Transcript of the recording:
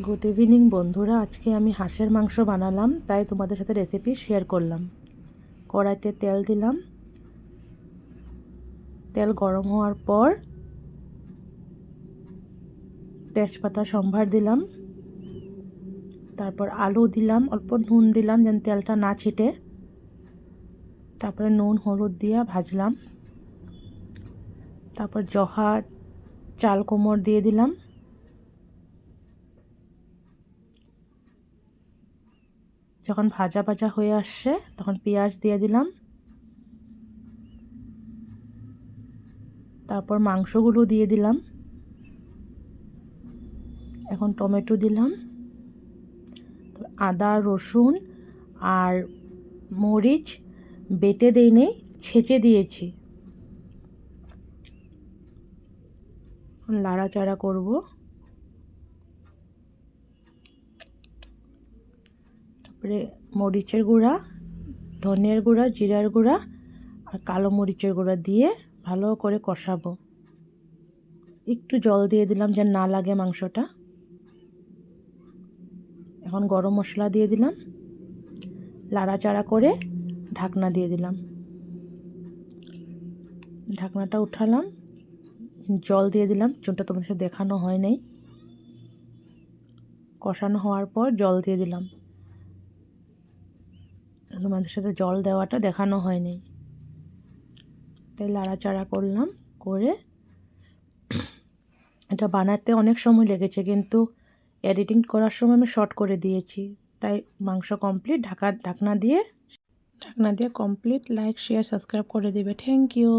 Good evening বন্ধুরা, আজকে আমি হাঁসের মাংস বানালাম, তাই তোমাদের সাথে রেসিপি শেয়ার করলাম। কড়াইতে তেল দিলাম, তেল গরম হওয়ার পর তেজপাতা সম্ভার দিলাম, তারপর আলু দিলাম, অল্প নুন দিলাম যেন তেলটা না ছিটে, তারপরে নুন হলুদ দিয়ে ভাজলাম, তারপর জহা চাল কোমর দিয়ে দিলাম, যখন ভাজা ভাজা হয়ে আসছে তখন পেঁয়াজ দিয়ে দিলাম, তারপর মাংসগুলো দিয়ে দিলাম, এখন টমেটো দিলাম, আদা রসুন আর মরিচ বেটে দিইনি, ছেঁচে দিয়েছি। নাড়াচাড়া করব, তারপরে মরিচের গুঁড়া, ধনিয়ার গুঁড়া, জিরার গুঁড়া আর কালো মরিচের গুঁড়া দিয়ে ভালো করে কষাবো। একটু জল দিয়ে দিলাম যেন না লাগে মাংসটা। এখন গরম মশলা দিয়ে দিলাম, নাড়াচাড়া করে ঢাকনা দিয়ে দিলাম। ঢাকনাটা উঠালাম, জল দিয়ে দিলাম, চুনটা তোমাদের সাথে দেখানো হয় নাই। কষানো হওয়ার পর জল দিয়ে দিলাম, তোমাদের সাথে জল দেওয়াটা দেখানো হয়নি, তাই নাড়াচাড়া করলাম। করে এটা বানাতে অনেক সময় লেগেছে, কিন্তু এডিটিং করার সময় আমি শর্ট করে দিয়েছি, তাই মাংস কমপ্লিট। ঢাকনা দিয়ে কমপ্লিট। লাইক শেয়ার সাবস্ক্রাইব করে দিবে। Thank you.